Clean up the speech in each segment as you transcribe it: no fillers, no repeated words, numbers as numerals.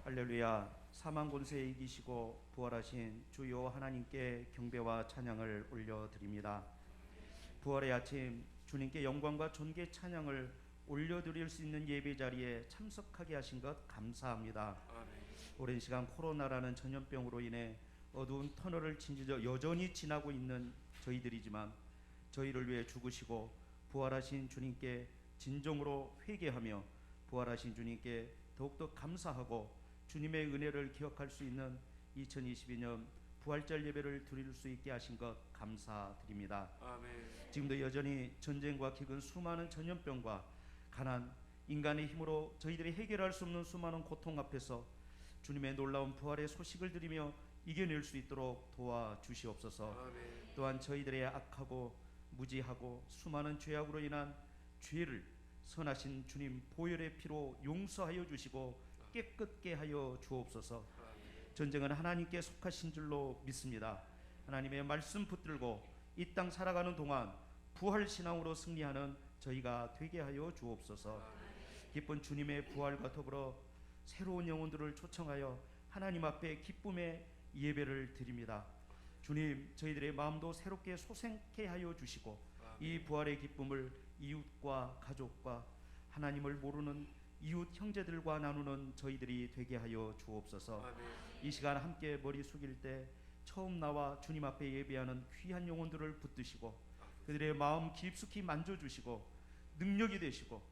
할렐루야. 사망 권세에 이기시고 부활하신 주요 하나님께 경배와 찬양을 올려드립니다. 부활의 아침 주님께 영광과 존귀 찬양을 올려드릴 수 있는 예배 자리에 참석하게 하신 것 감사합니다. 아멘. 오랜 시간 코로나라는 전염병으로 인해 어두운 터널을 여전히 지나고 있는 저희들이지만 저희를 위해 죽으시고 부활하신 주님께 진정으로 회개하며 부활하신 주님께 더욱더 감사하고 주님의 은혜를 기억할 수 있는 2022년 부활절 예배를 드릴 수 있게 하신 것 감사드립니다. 아멘. 지금도 여전히 전쟁과 기근, 수많은 전염병과 가난, 인간의 힘으로 저희들이 해결할 수 없는 수많은 고통 앞에서 주님의 놀라운 부활의 소식을 들으며 이겨낼 수 있도록 도와주시옵소서. 아멘. 또한 저희들의 악하고 무지하고 수많은 죄악으로 인한 죄를 선하신 주님 보혈의 피로 용서하여 주시고 깨끗게 하여 주옵소서. 전쟁은 하나님께 속하신 줄로 믿습니다. 하나님의 말씀 붙들고 이 땅 살아가는 동안 부활 신앙으로 승리하는 저희가 되게 하여 주옵소서. 기쁜 주님의 부활과 더불어 새로운 영혼들을 초청하여 하나님 앞에 기쁨의 예배를 드립니다. 주님, 저희들의 마음도 새롭게 소생케 하여 주시고 이 부활의 기쁨을 이웃과 가족과 하나님을 모르는 이웃 형제들과 나누는 저희들이 되게 하여 주옵소서. 아멘. 이 시간 함께 머리 숙일 때 처음 나와 주님 앞에 예배하는 귀한 영혼들을 붙드시고 그들의 마음 깊숙이 만져주시고 능력이 되시고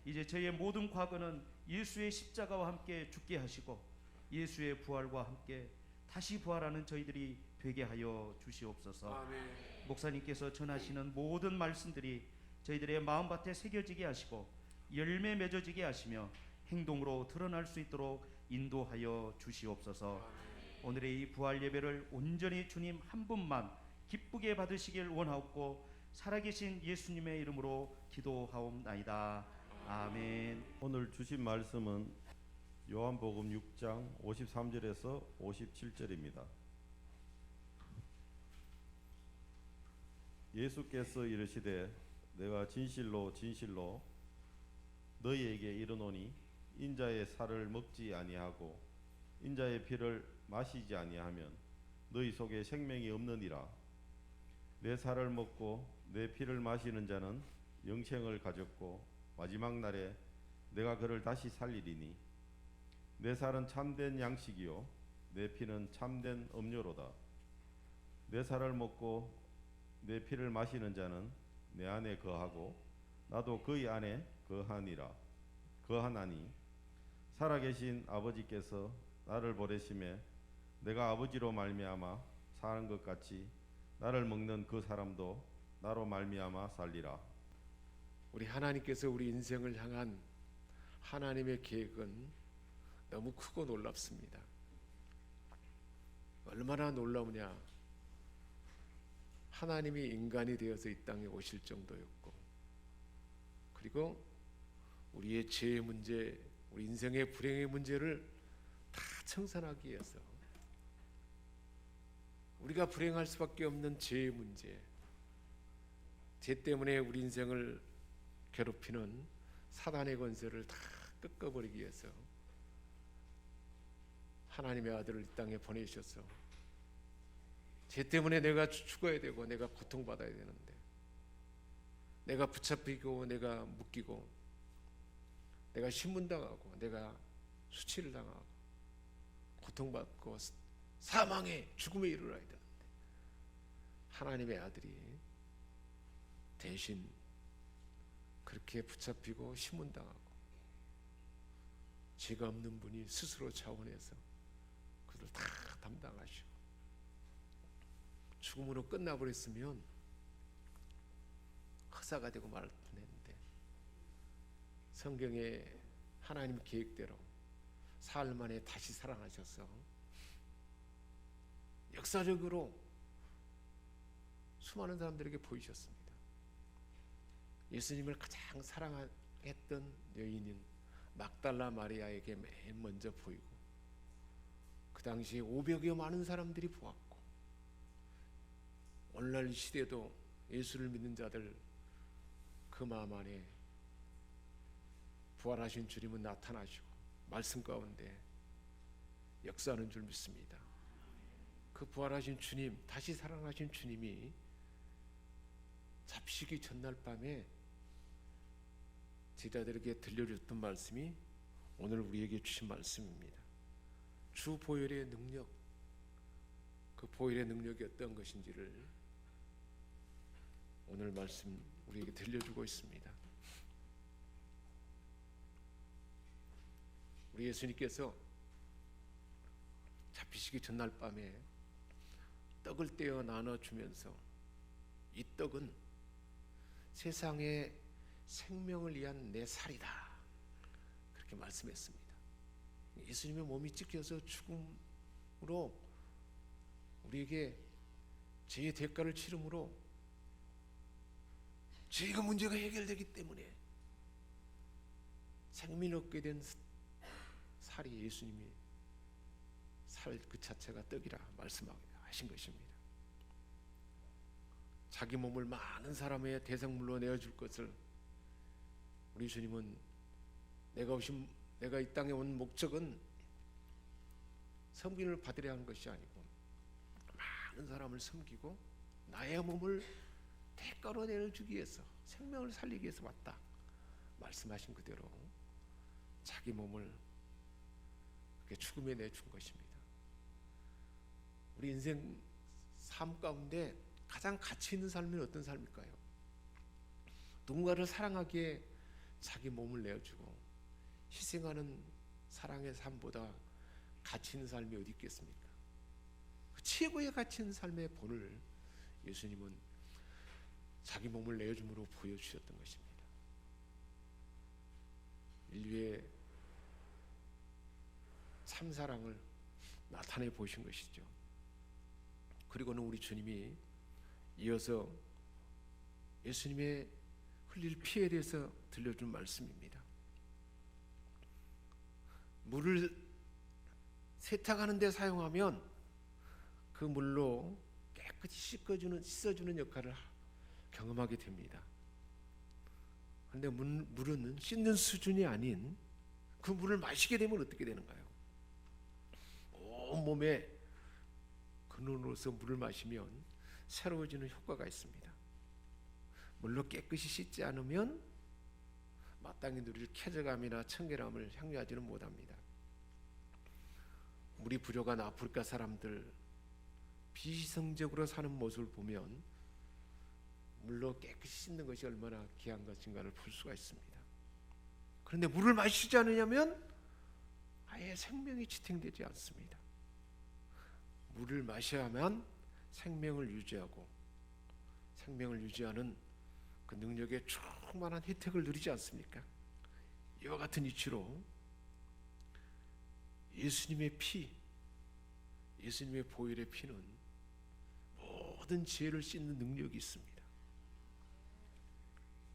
이제 저희의 모든 과거는 예수의 십자가와 함께 죽게 하시고 예수의 부활과 함께 다시 부활하는 저희들이 되게 하여 주시옵소서. 아멘. 목사님께서 전하시는 모든 말씀들이 저희들의 마음밭에 새겨지게 하시고 열매 맺어지게 하시며 행동으로 드러날 수 있도록 인도하여 주시옵소서. 오늘의 이 부활 예배를 온전히 주님 한 분만 기쁘게 받으시길 원하옵고 살아계신 예수님의 이름으로 기도하옵나이다. 아멘. 오늘 주신 말씀은 요한복음 6장 53절에서 57절입니다. 예수께서 이르시되 내가 진실로 진실로 너희에게 이르노니 인자의 살을 먹지 아니하고 인자의 피를 마시지 아니하면 너희 속에 생명이 없느니라. 내 살을 먹고 내 피를 마시는 자는 영생을 가졌고 마지막 날에 내가 그를 다시 살리리니 내 살은 참된 양식이요 내 피는 참된 음료로다. 내 살을 먹고 내 피를 마시는 자는 내 안에 거하고 나도 그의 안에 거하나니 살아계신 아버지께서 나를 보내심에 내가 아버지로 말미암아 사는 것 같이 나를 먹는 그 사람도 나로 말미암아 살리라. 우리 하나님께서 우리 인생을 향한 하나님의 계획은 너무 크고 놀랍습니다. 얼마나 놀라우냐. 하나님이 인간이 되어서 이 땅에 오실 정도였고 그리고 우리의 죄의 문제, 우리 인생의 불행의 문제를 다 청산하기 위해서 우리가 불행할 수밖에 없는 죄의 문제, 죄 때문에 우리 인생을 괴롭히는 사단의 권세를 다 꺾어버리기 위해서 하나님의 아들을 이 땅에 보내주셔서 죄 때문에 내가 죽어야 되고 내가 고통받아야 되는데 내가 붙잡히고 내가 묶이고 내가 신문당하고 내가 수치를 당하고 고통받고 사망의 죽음에 이르러야 되는데 하나님의 아들이 대신 그렇게 붙잡히고 신문당하고 죄가 없는 분이 스스로 자원해서 그들 다 담당하시고 죽음으로 끝나버렸으면 허사가 되고 말 뻔했는데 성경에 하나님 계획대로 사흘 만에 다시 살아나셔서 역사적으로 수많은 사람들에게 보이셨습니다. 예수님을 가장 사랑했던 여인인 막달라 마리아에게 맨 먼저 보이고 그 당시에 500여 많은 사람들이 보았고 오늘날 이 시대도 예수를 믿는 자들 그 마음 안에 부활하신 주님은 나타나시고 말씀 가운데 역사하는 줄 믿습니다. 그 부활하신 주님, 다시 살아나신 주님이 잡히시기 전날 밤에 제자들에게 들려줬던 말씀이 오늘 우리에게 주신 말씀입니다. 주 보혈의 능력, 그 보혈의 능력이 어떤 것인지를 오늘 말씀 우리에게 들려주고 있습니다. 우리 예수님께서 잡히시기 전날 밤에 떡을 떼어 나눠주면서 이 떡은 세상의 생명을 위한 내 살이다, 그렇게 말씀했습니다. 예수님의 몸이 찢겨서 죽음으로 우리에게 죄의 대가를 치름으로 죄가 문제가 해결되기 때문에 생명을 얻게 된 살이 예수님이 살 그 자체가 떡이라 말씀하신 것입니다. 자기 몸을 많은 사람의 대상물로 내어줄 것을 우리 주님은 내가 이 땅에 온 목적은 섬김을 받으려 하는 것이 아니고 많은 사람을 섬기고 나의 몸을 대가로 내어주기 위해서, 생명을 살리기 위해서 왔다 말씀하신 그대로 자기 몸을 죽음에 내준 것입니다. 우리 인생 삶 가운데 가장 가치 있는 삶이 어떤 삶일까요? 누군가를 사랑하기에 자기 몸을 내어주고 희생하는 사랑의 삶보다 가치 있는 삶이 어디 있겠습니까? 그 최고의 가치 있는 삶의 본을 예수님은 자기 몸을 내어줌으로 보여주셨던 것입니다. 인류의 참사랑을 나타내 보신 것이죠. 그리고는 우리 주님이 이어서 예수님의 흘릴 피에 대해서 들려준 말씀입니다. 물을 세탁하는 데 사용하면 그 물로 깨끗이 씻어주는 역할을 경험하게 됩니다. 그런데 물은 씻는 수준이 아닌 그 물을 마시게 되면 어떻게 되는가요? 온몸에 근원으로서 물을 마시면 새로워지는 효과가 있습니다. 물로 깨끗이 씻지 않으면 마땅히 누릴 쾌적함이나 청결함을 향유하지는 못합니다. 물이 부족한 아프리카 사람들 비이성적으로 사는 모습을 보면 물로 깨끗이 씻는 것이 얼마나 귀한 것인가를 볼 수가 있습니다. 그런데 물을 마시지 않으냐면 아예 생명이 지탱되지 않습니다. 물을 마셔야만 생명을 유지하고 생명을 유지하는 그 능력에 충만한 혜택을 누리지 않습니까? 이와 같은 이치로 예수님의 피, 예수님의 보혈의 피는 모든 죄를 씻는 능력이 있습니다.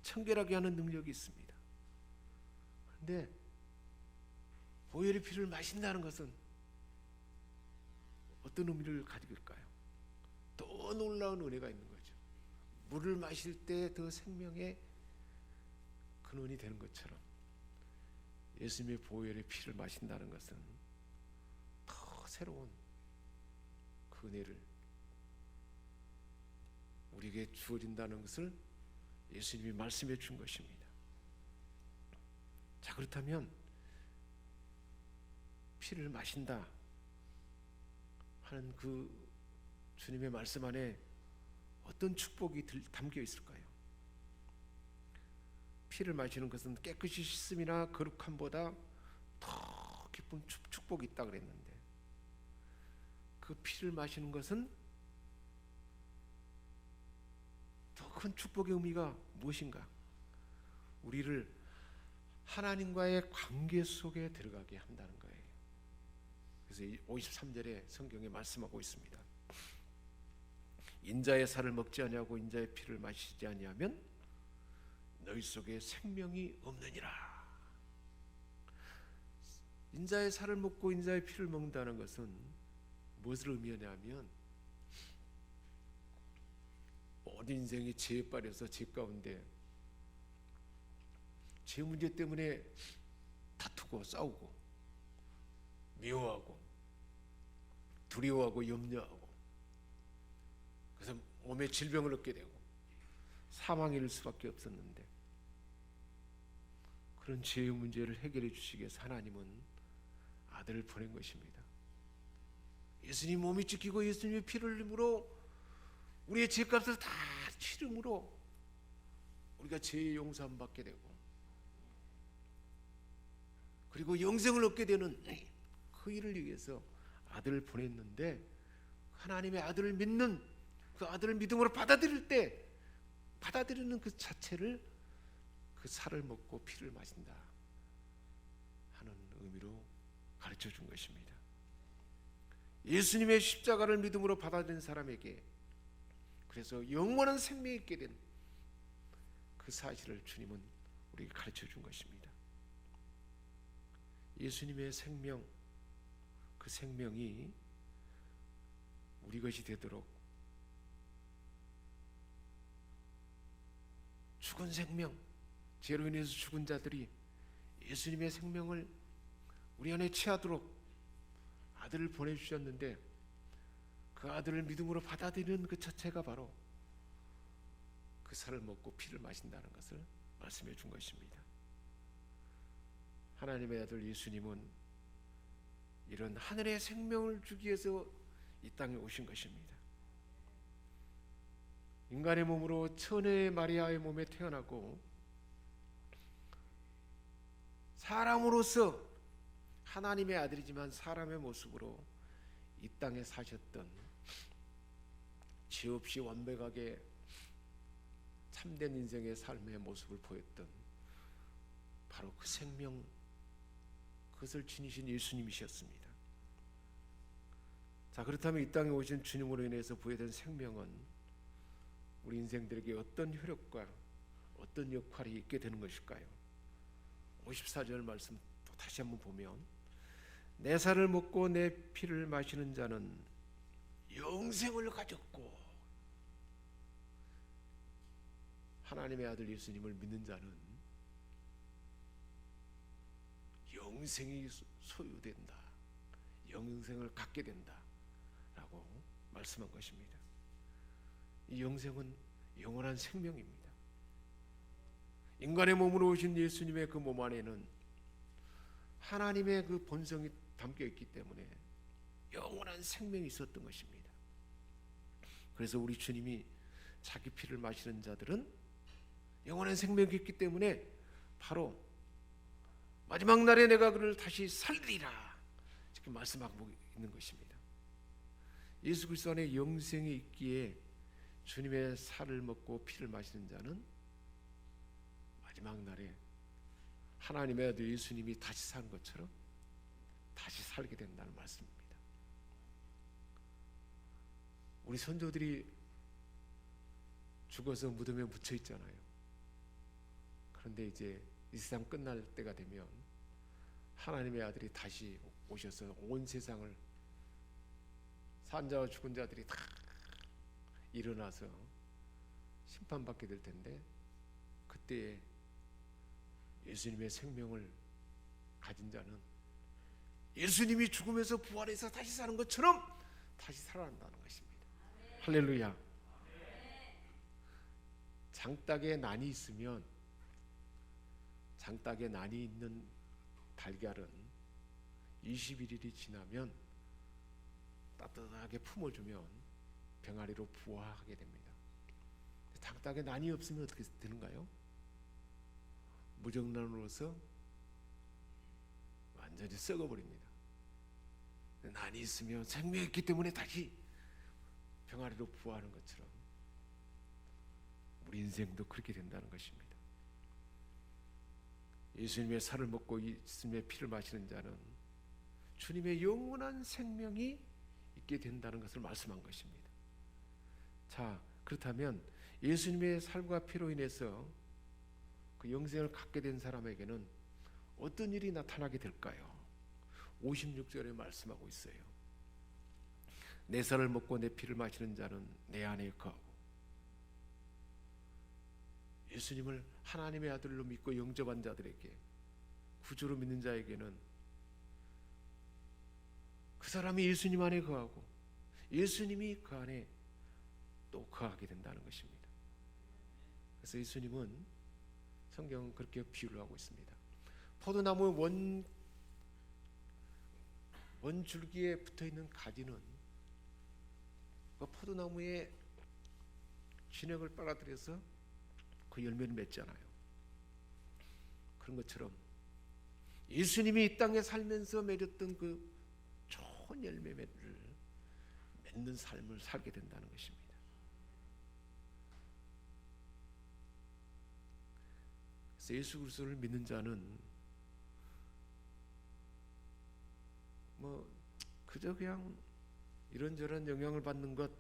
청결하게 하는 능력이 있습니다. 그런데 보혈의 피를 마신다는 것은 어떤 의미를 가지고 있을까요? 더 놀라운 은혜가 있는 거죠. 물을 마실 때 더 생명의 근원이 되는 것처럼 예수님의 보혈의 피를 마신다는 것은 더 새로운 그 은혜를 우리에게 주어진다는 것을 예수님이 말씀해 준 것입니다. 자, 그렇다면 피를 마신다 하는 그 주님의 말씀 안에 어떤 축복이 담겨 있을까요? 피를 마시는 것은 깨끗이 씻음이나 거룩함보다 더 깊은 축복이 있다 그랬는데 그 피를 마시는 것은 더 큰 축복의 의미가 무엇인가? 우리를 하나님과의 관계 속에 들어가게 한다는 거예요. 그래서 53절에 성경에 말씀하고 있습니다. 인자의 살을 먹지 아니하고 인자의 피를 마시지 아니하면 너희 속에 생명이 없느니라. 인자의 살을 먹고 인자의 피를 먹는다는 것은 무엇을 의미하냐면 모든 인생이 죄에 빠져서 죄 가운데 죄 문제 때문에 다투고 싸우고 미워하고 두려워하고 염려하고, 그래서 몸에 질병을 얻게 되고 사망에 이를 수밖에 없었는데, 그런 죄의 문제를 해결해 주시기 위해서 하나님은 아들을 보낸 것입니다. 예수님 몸이 찢기고 예수님의 피를 흘림으로 우리의 죄값을 다 치름으로 우리가 죄의 용서함 받게 되고, 그리고 영생을 얻게 되는 그 일을 위해서 아들을 보냈는데, 하나님의 아들을 믿는, 그 아들을 믿음으로 받아들일 때, 받아들이는 그 자체를 그 살을 먹고 피를 마신다 하는 의미로 가르쳐 준 것입니다. 예수님의 십자가를 믿음으로 받아들인 사람에게 그래서 영원한 생명이 있게 된 그 사실을 주님은 우리에게 가르쳐 준 것입니다. 예수님의 생명, 그 생명이 우리 것이 되도록 죽은 생명, 죄로 인해서 죽은 자들이 예수님의 생명을 우리 안에 취하도록 아들을 보내주셨는데, 그 아들을 믿음으로 받아들이는 그 자체가 바로 그 살을 먹고 피를 마신다는 것을 말씀해 준 것입니다. 하나님의 아들 예수님은 이런 하늘의 생명을 주기 위해서 이 땅에 오신 것입니다. 인간의 몸으로 처녀의 마리아의 몸에 태어나고 사람으로서 하나님의 아들이지만 사람의 모습으로 이 땅에 사셨던, 죄 없이 완벽하게 참된 인생의 삶의 모습을 보였던 바로 그 생명, 그것을 지니신 예수님이셨습니다. 자, 그렇다면 이 땅에 오신 주님으로 인해서 부여된 생명은 우리 인생들에게 어떤 효력과 어떤 역할이 있게 되는 것일까요? 54절 말씀 또 다시 한번 보면, 내 살을 먹고 내 피를 마시는 자는 영생을 가졌고, 하나님의 아들 예수님을 믿는 자는 영생이 소유된다, 영생을 갖게 된다 라고 말씀한 것입니다. 이 영생은 영원한 생명입니다. 인간의 몸으로 오신 예수님의 그 몸 안에는 하나님의 그 본성이 담겨 있기 때문에 영원한 생명이 있었던 것입니다. 그래서 우리 주님이 자기 피를 마시는 자들은 영원한 생명이 있기 때문에 바로 마지막 날에 내가 그를 다시 살리리라 이렇게 말씀하고 있는 것입니다. 예수 그리스도 안에 영생이 있기에 주님의 살을 먹고 피를 마시는 자는 마지막 날에 하나님의 아들 예수님이 다시 산 것처럼 다시 살게 된다는 말씀입니다. 우리 선조들이 죽어서 무덤에 묻혀 있잖아요. 그런데 이제 이 세상 끝날 때가 되면 하나님의 아들이 다시 오셔서 온 세상을, 산자와 죽은 자들이 다 일어나서 심판받게 될 텐데, 그때에 예수님의 생명을 가진 자는 예수님이 죽음에서 부활해서 다시 사는 것처럼 다시 살아난다는 것입니다. 할렐루야. 장닭에 난이 있으면, 장닭에 난이 있는 달걀은 21일이 지나면 따뜻하게 품어주면 병아리로 부화하게 됩니다. 장닭에 난이 없으면 어떻게 되는가요? 무정란으로서 완전히 썩어버립니다. 난이 있으면 생명이 있기 때문에 다시 병아리로 부화하는 것처럼 우리 인생도 그렇게 된다는 것입니다. 예수님의 살을 먹고 예수님의 피를 마시는 자는 주님의 영원한 생명이 있게 된다는 것을 말씀한 것입니다. 자, 그렇다면 예수님의 살과 피로 인해서 그 영생을 갖게 된 사람에게는 어떤 일이 나타나게 될까요? 56절에 말씀하고 있어요. 내 살을 먹고 내 피를 마시는 자는 내 안에 거하고, 예수님을 하나님의 아들로 믿고 영접한 자들에게, 구주로 믿는 자에게는 그 그 사람이 예수님 안에 거하고 예수님이 그 안에 또 거하게 된다는 것입니다. 그래서 예수님은 성경은 그렇게 비유를 하고 있습니다. 포도나무의 원줄기에 붙어있는 가지는 그 포도나무의 진액을 빨아들여서 그 열매를 맺잖아요. 그런 것처럼 예수님이 이 땅에 살면서 맺었던 그 좋은 열매를 맺는 삶을 살게 된다는 것입니다. 그래서 예수 그리스도를 믿는 자는 그저 그냥 이런저런 영향을 받는 것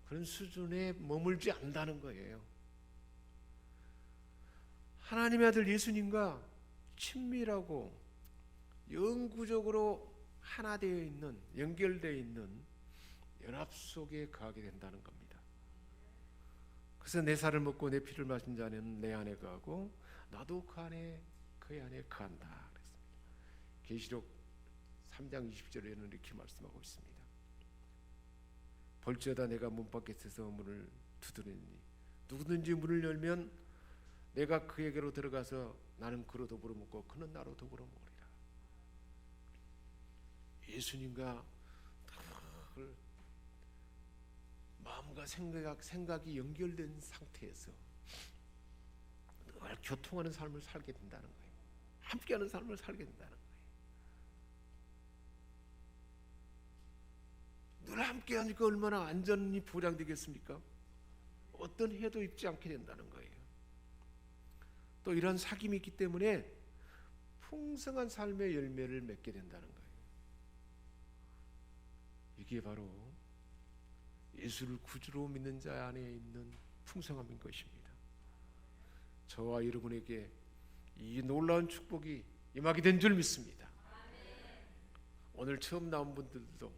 그런 수준에 머물지 않는다는 거예요. 하나님의 아들 예수님과 친밀하고 영구적으로 하나 되어 있는, 연결되어 있는 연합 속에 거하게 된다는 겁니다. 그래서 내 살을 먹고 내 피를 마신 자는 내 안에 거하고 나도 그의 안에 거한다 그랬습니다. 계시록 3장 20절에는 이렇게 말씀하고 있습니다. 볼지어다 내가 문 밖에 서서 문을 두드리니 누구든지 문을 열면 내가 그에게로 들어가서 나는 그로 더불어 먹고 그는 나로 더불어 먹으리라. 예수님과 마음과 생각이 연결된 상태에서 늘 교통하는 삶을 살게 된다는 거예요. 함께하는 삶을 살게 된다는 거예요. 늘 함께하니까 얼마나 안전이 보장되겠습니까? 어떤 해도 입지 않게 된다는 거예요. 또 이런 사귐이 있기 때문에 풍성한 삶의 열매를 맺게 된다는 거예요. 이게 바로 예수를 구주로 믿는 자 안에 있는 풍성함인 것입니다. 저와 여러분에게 이 놀라운 축복이 임하게 된 줄 믿습니다. 오늘 처음 나온 분들도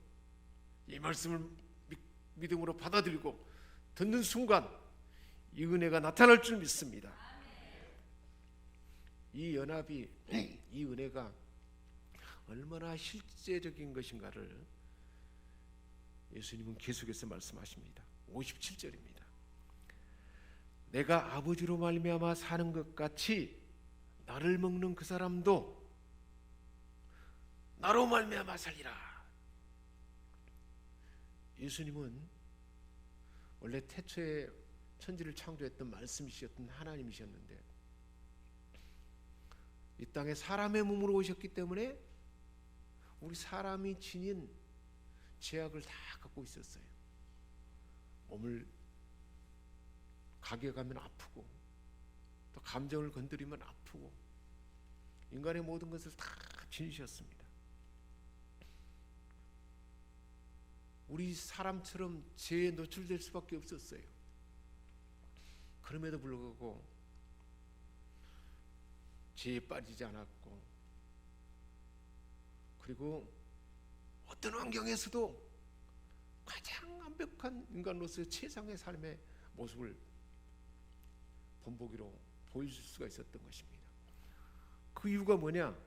이 말씀을 믿음으로 받아들이고 듣는 순간 이 은혜가 나타날 줄 믿습니다. 이 연합이, 이 은혜가 얼마나 실제적인 것인가를 예수님은 계속해서 말씀하십니다. 57절입니다. 내가 아버지로 말미암아 사는 것 같이 나를 먹는 그 사람도 나로 말미암아 살리라. 예수님은 원래 태초에 천지를 창조했던 말씀이셨던 하나님이셨는데 이 땅에 사람의 몸으로 오셨기 때문에 우리 사람이 지닌 죄악을 다 갖고 있었어요. 몸을 가게가면 아프고 또 감정을 건드리면 아프고 인간의 모든 것을 다 지니셨습니다. 우리 사람처럼 죄에 노출될 수밖에 없었어요. 그럼에도 불구하고 죄에 빠지지 않았고 그리고 어떤 환경에서도 가장 완벽한 인간으로서의 최상의 삶의 모습을 본보기로 보여줄 수가 있었던 것입니다. 그 이유가 뭐냐?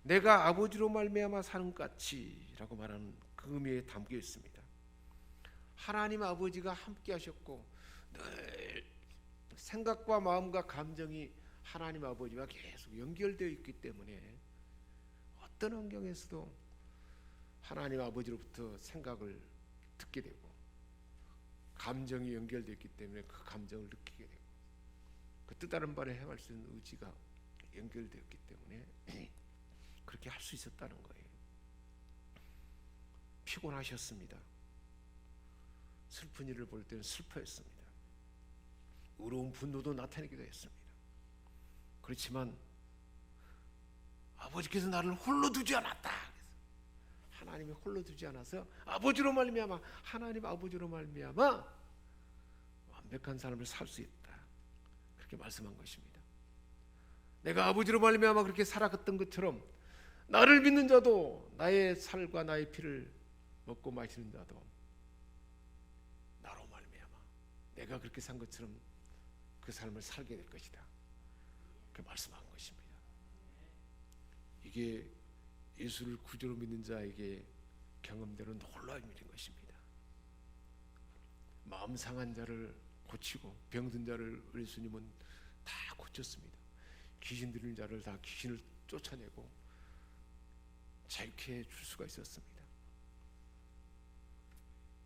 내가 아버지로 말미암아 사는 같이라고 말하는 그 의미에 담겨 있습니다. 하나님 아버지가 함께 하셨고 늘 생각과 마음과 감정이 하나님 아버지와 계속 연결되어 있기 때문에 어떤 환경에서도 하나님 아버지로부터 생각을 듣게 되고 감정이 연결되어 있기 때문에 그 감정을 느끼게 되고 그 뜻다른 바를 행할 수 있는 의지가 연결되었기 때문에 그렇게 할 수 있었다는 거예요. 피곤하셨습니다. 슬픈 일을 볼 때는 슬퍼했습니다. 의로운 분노도 나타내기도 했습니다. 그렇지만 아버지께서 나를 홀로 두지 않았다. 하나님이 홀로 두지 않아서 아버지로 말미암아 하나님 아버지로 말미암아 완벽한 삶을 살 수 있다. 그렇게 말씀한 것입니다. 내가 아버지로 말미암아 그렇게 살아갔던 것처럼 나를 믿는 자도 나의 살과 나의 피를 먹고 마시는 자도 나로 말미암아 내가 그렇게 산 것처럼 그 삶을 살게 될 것이다. 그렇게 말씀한 것입니다. 이게 예수를 구주로 믿는 자에게 경험되는 놀라운 일인 것입니다. 마음 상한 자를 고치고 병든 자를 예수님은 다 고쳤습니다. 귀신 들린 자를 다 귀신을 쫓아내고 자유케 해줄 수가 있었습니다.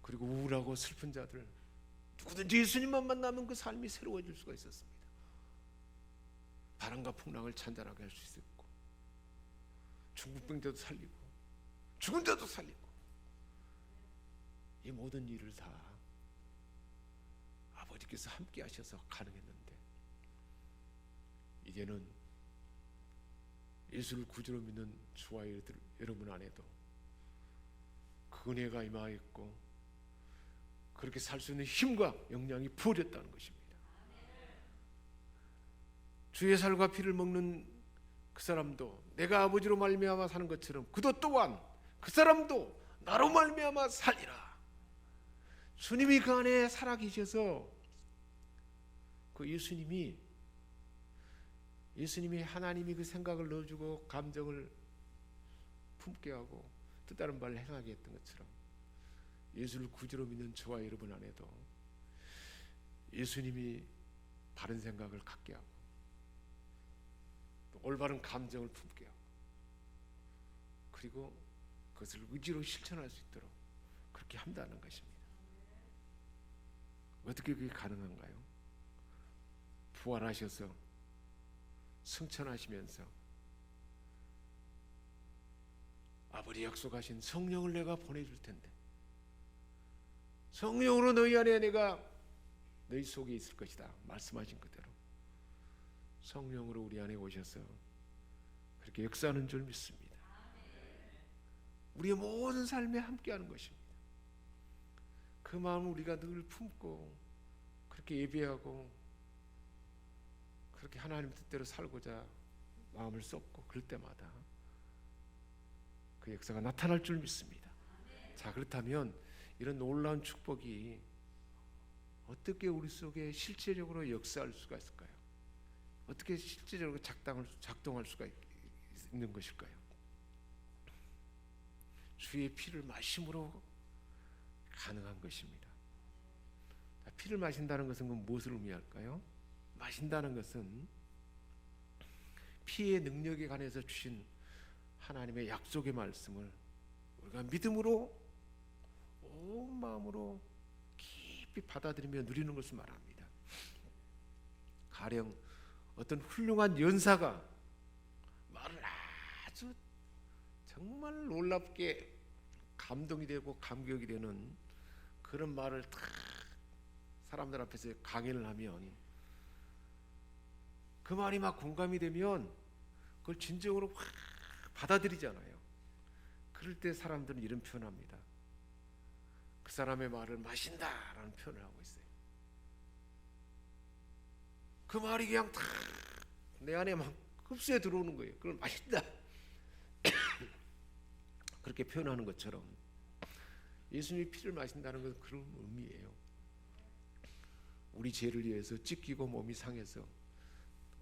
그리고 우울하고 슬픈 자들, 누구든지 예수님만 만나면 그 삶이 새로워질 수가 있었습니다. 바람과 풍랑을 잔잔하게 할 수 있었고, 중풍병자도 살리고 죽은 자도 살리고, 이 모든 일을 다 아버지께서 함께 하셔서 가능했는데, 이제는 예수를 구주로 믿는 주와 여러분 안에도 그 은혜가 임하였고 그렇게 살 수 있는 힘과 역량이 부어졌다는 것입니다. 주의 살과 피를 먹는 그 사람도 내가 아버지로 말미암아 사는 것처럼 그도 또한 그 사람도 나로 말미암아 살리라. 주님이 그 안에 살아계셔서 그 예수님이 하나님이 그 생각을 넣어주고 감정을 품게 하고 뜻다른 바를 행하게 했던 것처럼 예수를 구주로 믿는 저와 여러분 안에도 예수님이 바른 생각을 갖게 하고 또 올바른 감정을 품게 하고 그리고 그것을 의지로 실천할 수 있도록 그렇게 한다는 것입니다. 어떻게 그게 가능한가요? 부활하셔서 승천하시면서 아버지 약속하신 성령을 내가 보내줄 텐데 성령으로 너희 안에 내가 너희 속에 있을 것이다 말씀하신 그대로 성령으로 우리 안에 오셔서 그렇게 역사하는 줄 믿습니다. 우리의 모든 삶에 함께하는 것입니다. 그 마음을 우리가 늘 품고 그렇게 예배하고 그렇게 하나님 뜻대로 살고자 마음을 쏟고 그럴 때마다 그 역사가 나타날 줄 믿습니다. 자, 그렇다면 이런 놀라운 축복이 어떻게 우리 속에 실제적으로 역사할 수가 있을까요? 어떻게 실제적으로 작동할 수가 있는 것일까요? 주의 피를 마심으로 가능한 것입니다. 자, 피를 마신다는 것은 무엇을 의미할까요? 마신다는 것은 피의 능력에 관해서 주신 하나님의 약속의 말씀을 우리가 믿음으로 온 마음으로 깊이 받아들이며 누리는 것을 말합니다. 가령 어떤 훌륭한 연사가 말을 아주 정말 놀랍게 감동이 되고 감격이 되는 그런 말을 다 사람들 앞에서 강연을 하면 그 말이 막 공감이 되면 그걸 진정으로 확 받아들이잖아요. 그럴 때 사람들은 이런 표현을 합니다. 그 사람의 말을 마신다라는 표현을 하고 있어요. 그 말이 그냥 다 내 안에 막 흡수해 들어오는 거예요. 그걸 마신다. 그렇게 표현하는 것처럼 예수님이 피를 마신다는 것은 그런 의미예요. 우리 죄를 위해서 찢기고 몸이 상해서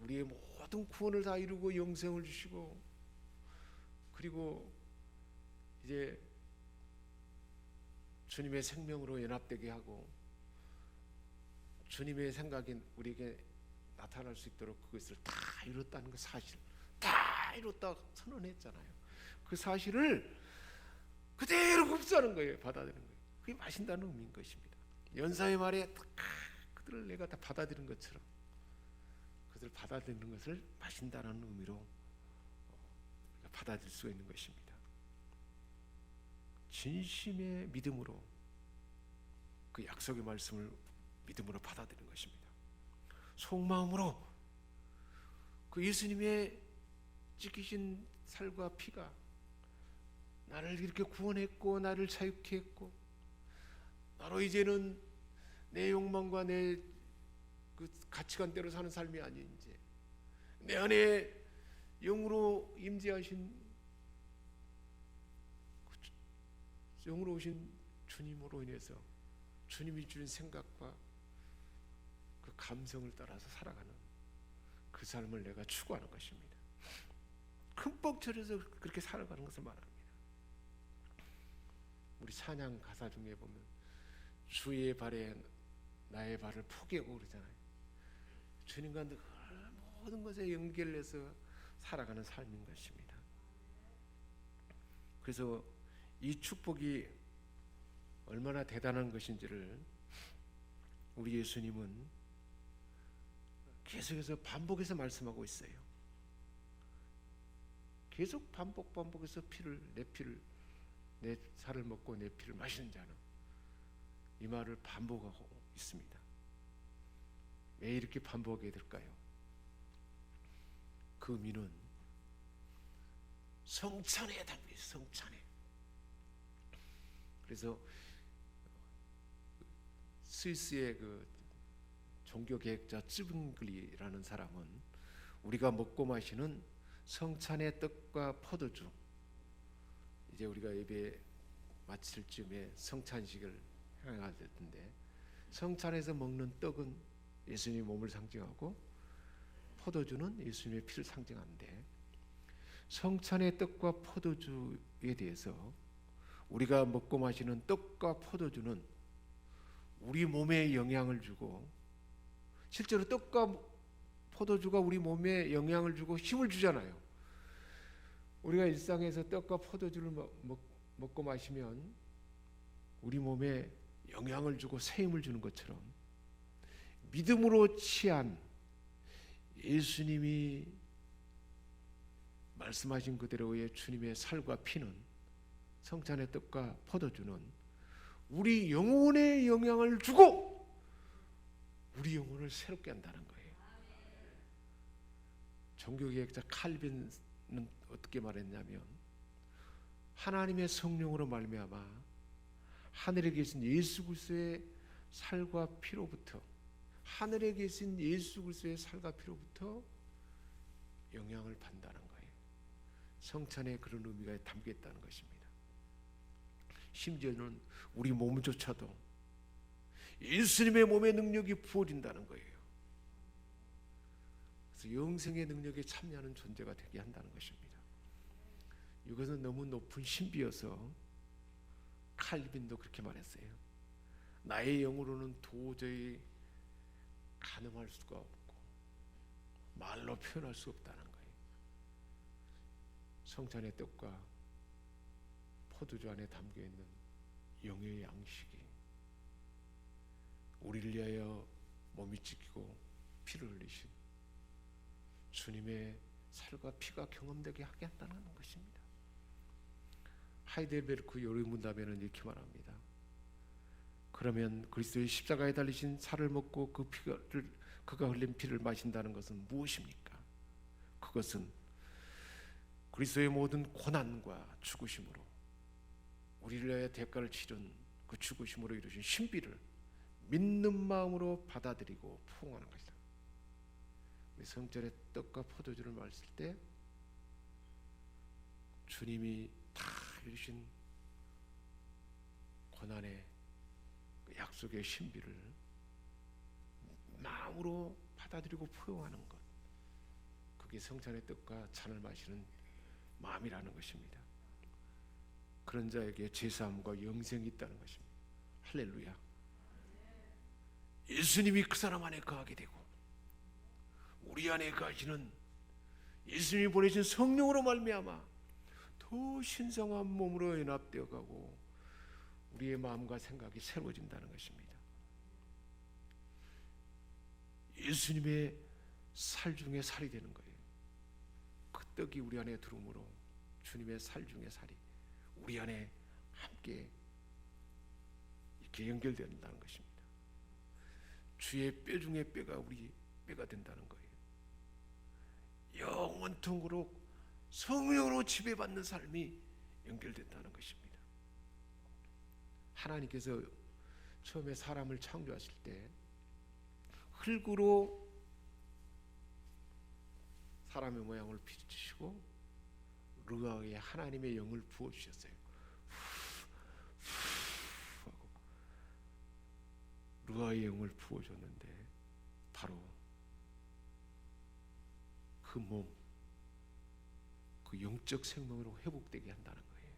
우리의 모든 구원을 다 이루고 영생을 주시고 그리고 이제 주님의 생명으로 연합되게 하고 주님의 생각이 우리에게 나타날 수 있도록 그것을 다 이뤘다는 그 사실, 다 이뤘다 선언했잖아요. 그 사실을 그대로 흡수하는 거예요. 받아들이는 거예요. 그게 마신다는 의미인 것입니다. 연사의 말에 그들을 내가 다 받아들이는 것처럼 그들을 받아들이는 것을 마신다는 의미로 받아들일 수 있는 것입니다. 진심의 믿음으로 그 약속의 말씀을 믿음으로 받아들이는 것입니다. 속마음으로 그 예수님의 찢기신 살과 피가 나를 이렇게 구원했고 나를 자유케 했고 나로 이제는 내 욕망과 내 그 가치관대로 사는 삶이 아닌 이제 내 안에 영으로 임재하신 영으로 오신 주님으로 인해서 주님이 주신 생각과 그 감성을 따라서 살아가는 그 삶을 내가 추구하는 것입니다. 흠뻑 절여서 그렇게 살아가는 것을 말합니다. 우리 찬양 가사 중에 보면 주의 발에 나의 발을 포개고 그러잖아요. 주님과 늘 모든 것에 연결해서 살아가는 삶인 것입니다. 그래서 이 축복이 얼마나 대단한 것인지를 우리 예수님은 계속해서 반복해서 말씀하고 있어요. 계속 반복해서 내 살을 먹고 내 피를 마시는 자는, 이 말을 반복하고 있습니다. 왜 이렇게 반복하게 될까요? 그 의미는 성찬에 담겨 있어요. 성찬에. 그래서 스위스의 그 종교개혁자 쯔빙글리라는 사람은 우리가 먹고 마시는 성찬의 떡과 포도주, 이제 우리가 예배 마칠 쯤에 성찬식을 행할 텐데, 성찬에서 먹는 떡은 예수님의 몸을 상징하고 포도주는 예수님의 피를 상징하는데, 성찬의 떡과 포도주에 대해서 우리가 먹고 마시는 떡과 포도주는 우리 몸에 영향을 주고, 실제로 떡과 포도주가 우리 몸에 영향을 주고 힘을 주잖아요. 우리가 일상에서 떡과 포도주를 먹고 마시면 우리 몸에 영향을 주고 새 힘을 주는 것처럼, 믿음으로 취한 예수님이 말씀하신 그대로의 주님의 살과 피는, 성찬의 떡과 포도주는 우리 영혼에 영향을 주고 우리 영혼을 새롭게 한다는 거예요. 종교개혁자 칼빈은 어떻게 말했냐면, 하나님의 성령으로 말미암아 하늘에 계신 예수 그리스도의 살과 피로부터, 하늘에 계신 예수 그리스도의 살과 피로부터 영향을 받는다는 거예요. 성찬에 그런 의미가 담겨 있다는 것입니다. 심지어는 우리 몸조차도 예수님의 몸의 능력이 부어진다는 거예요. 그래서 영생의 능력에 참여하는 존재가 되게 한다는 것입니다. 이것은 너무 높은 신비여서 칼빈도 그렇게 말했어요. 나의 영으로는 도저히 가늠할 수가 없고 말로 표현할 수 없다는 거예요. 성찬의 떡과 포도주 안에 담겨있는 영의 양식이 우리를 위하여 몸이 찢기고 피를 흘리신 주님의 살과 피가 경험되게 하게 한다는 것입니다. 하이델베르크 요리문답에는 이렇게 말합니다. 그러면 그리스도의 십자가에 달리신 살을 먹고 그가 흘린 피를 마신다는 것은 무엇입니까? 그것은 그리스도의 모든 고난과 죽으심으로 우리를 위하여 대가를 치른 그 죽으심으로 이루신 신비를 믿는 마음으로 받아들이고 포옹하는 것이다. 우리 성전의 떡과 포도주를 마실 때 주님이 다 이루신 고난의 그 약속의 신비를 마음으로 받아들이고 포용하는 것, 그게 성찬의 떡과 잔을 마시는 마음이라는 것입니다. 그런 자에게 제사함과 영생이 있다는 것입니다. 할렐루야. 예수님이 그 사람 안에 거하게 되고 우리 안에 거하시는 예수님이 보내신 성령으로 말미암아 더 신성한 몸으로 연합되어 가고 우리의 마음과 생각이 새로워진다는 것입니다. 예수님의 살 중에 살이 되는 거예요. 그 떡이 우리 안에 들어오므로 주님의 살 중에 살이 우리 안에 함께 이렇게 연결된다는 것입니다. 주의 뼈 중에 뼈가 우리 뼈가 된다는 거예요. 영원토록 성령으로 지배받는 삶이 연결된다는 것입니다. 하나님께서 처음에 사람을 창조하실 때 흙으로 사람의 모양을 빚으시고 르아에 하나님의 영을 부어주셨어요. 하고 르아의 영을 부어줬는데 바로 그 몸, 그 그 영적 생명으로 회복되게 한다는 거예요.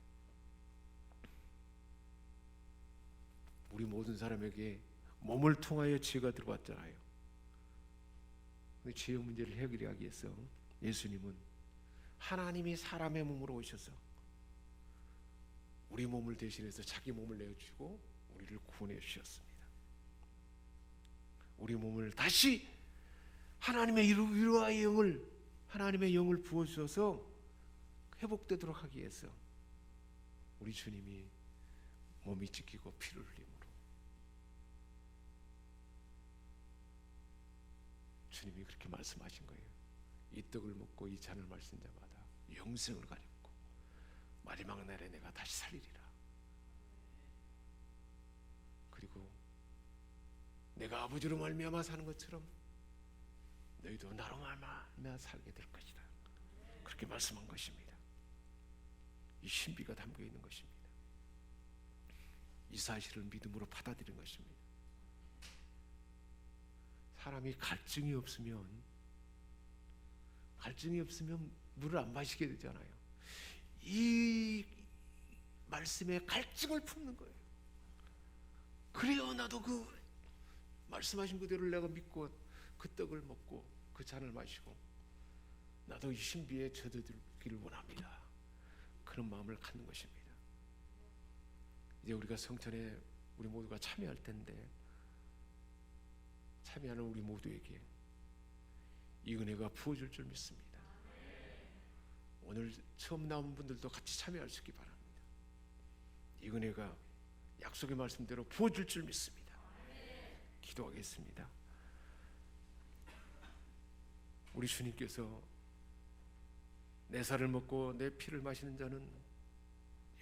우리 모든 사람에게 몸을 통하여 죄가 들어왔잖아요. 죄의 문제를 해결하기 위해서 예수님은 하나님이 사람의 몸으로 오셔서 우리 몸을 대신해서 자기 몸을 내어주고 우리를 구원해 주셨습니다. 우리 몸을 다시 하나님의 위로와 영을, 하나님의 영을 부어주셔서 회복되도록 하기 위해서 우리 주님이 몸이 찢기고 피를 흘림으로 주님이 그렇게 말씀하신 거예요. 이 떡을 먹고 이 잔을 마신 자마다 영생을 가졌고 마지막 날에 내가 다시 살리리라. 그리고 내가 아버지로 말미암아 사는 것처럼 너희도 나로 말미암아 살게 될 것이다. 그렇게 말씀한 것입니다. 이 신비가 담겨 있는 것입니다. 이 사실을 믿음으로 받아들인 것입니다. 사람이 갈증이 없으면 물을 안 마시게 되잖아요. 이 말씀에 갈증을 품는 거예요. 그래요, 나도 그 말씀하신 그대로 내가 믿고 그 떡을 먹고 그 잔을 마시고 나도 이 신비에 젖어들기를 원합니다. 그런 마음을 갖는 것입니다. 이제 우리가 성천에 우리 모두가 참여할 텐데 참여하는 우리 모두에게 이 은혜가 부어질 줄 믿습니다. 오늘 처음 나온 분들도 같이 참여할 수 있기 바랍니다. 이 은혜가 약속의 말씀대로 부어질 줄 믿습니다. 기도하겠습니다. 우리 주님께서 내 살을 먹고 내 피를 마시는 자는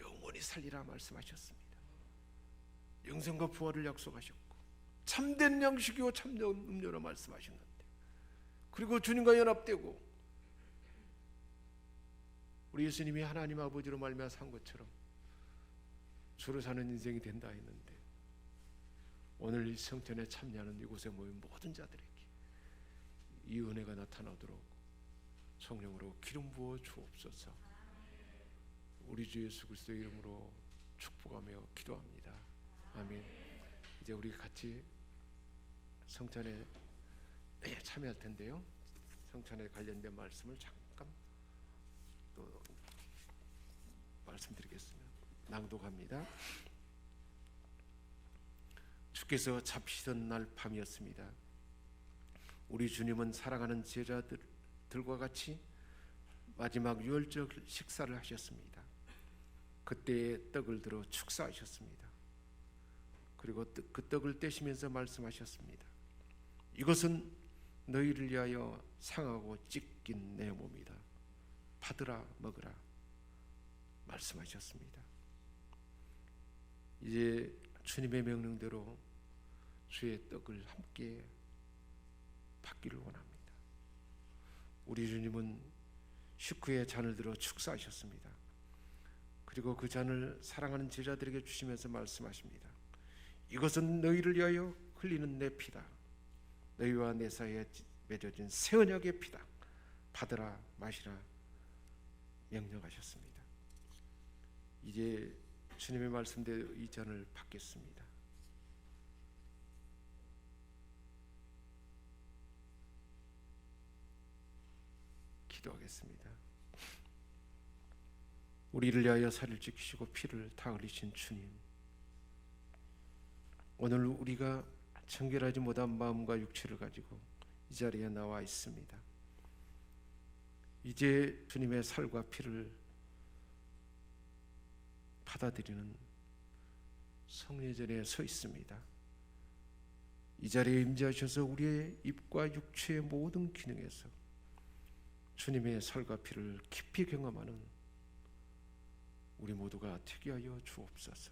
영원히 살리라 말씀하셨습니다. 영생과 부활을 약속하셨고 참된 양식이요 참된 음료로 말씀하셨는데, 그리고 주님과 연합되고 우리 예수님이 하나님 아버지로 말미암아 산 것처럼 주로 사는 인생이 된다 했는데, 오늘 이 성전에 참여하는 이곳에 모인 모든 자들에게 이 은혜가 나타나도록 성령으로 기름 부어 주옵소서. 우리 주 예수 그리스도의 이름으로 축복하며 기도합니다. 아멘. 이제 우리 같이 성찬에 참여할 텐데요. 성찬에 관련된 말씀을 잠깐 또 말씀드리겠습니다. 낭독합니다. 주께서 잡히던 날 밤이었습니다. 우리 주님은 사랑하는 제자들과 같이 마지막 유월절 식사를 하셨습니다. 그때 떡을 들어 축사하셨습니다. 그리고 그 떡을 떼시면서 말씀하셨습니다. 이것은 너희를 위하여 상하고 찢긴 내 몸이다. 받으라 먹으라 말씀하셨습니다. 이제 주님의 명령대로 주의 떡을 함께 받기를 원합니다. 우리 주님은 식후에 잔을 들어 축사하셨습니다. 그리고 그 잔을 사랑하는 제자들에게 주시면서 말씀하십니다. 이것은 너희를 위하여 흘리는 내 피다. 너희와 내 사이에 맺어진 새 언약의 피다. 받으라 마시라 명령하셨습니다. 이제 주님의 말씀대로 이 잔을 받겠습니다. 기도하겠습니다. 우리를 위하여 살을 지키시고 피를 다 흘리신 주님, 오늘 우리가 청결하지 못한 마음과 육체를 가지고 이 자리에 나와 있습니다. 이제 주님의 살과 피를 받아들이는 성례전에 서 있습니다. 이 자리에 임재하셔서 우리의 입과 육체의 모든 기능에서 주님의 살과 피를 깊이 경험하는 우리 모두가 되게 하여 주옵소서.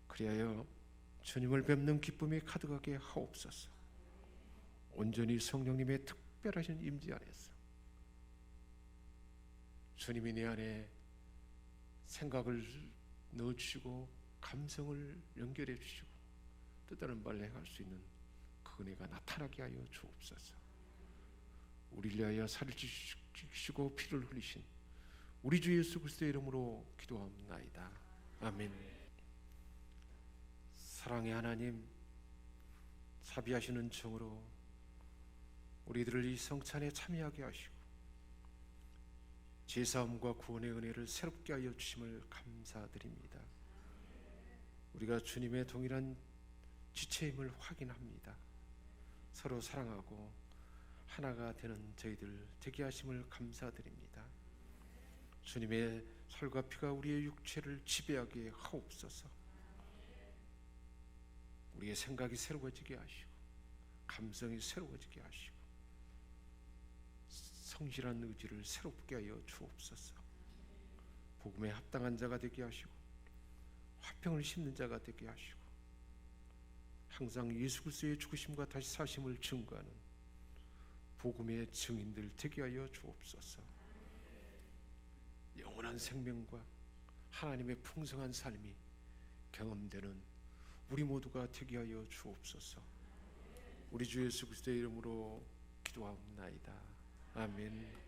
그리하여 주님을 뵙는 기쁨이 가득하게 하옵소서. 온전히 성령님의 특별하신 임재 안에서 주님이 내 안에 생각을 넣어주시고 감성을 연결해 주시고 뜻하는 바를 행할 수 있는 그 은혜가 나타나게 하여 주옵소서. 우리를 위하여 살을 지키시고 피를 흘리신 우리 주 예수 그리스도의 이름으로 기도하옵나이다. 아멘. 사랑의 하나님, 자비하시는 정으로 우리들을 이 성찬에 참여하게 하시고 제사함과 구원의 은혜를 새롭게 하여 주심을 감사드립니다. 우리가 주님의 동일한 지체임을 확인합니다. 서로 사랑하고 하나가 되는 저희들 되게 하심을 감사드립니다. 주님의 살과 피가 우리의 육체를 지배하게 하옵소서. 우리의 생각이 새로워지게 하시고 감성이 새로워지게 하시고 성실한 의지를 새롭게 하여 주옵소서. 복음에 합당한 자가 되게 하시고 화평을 심는 자가 되게 하시고 항상 예수 그리스도의 죽으심과 다시 사심을 증거하는 복음의 증인들 되게 하여 주옵소서. 영원한 생명과 하나님의 풍성한 삶이 경험되는 우리 모두가 되게 하여 주옵소서. 우리 주 예수 그리스도의 이름으로 기도하옵나이다. 아멘.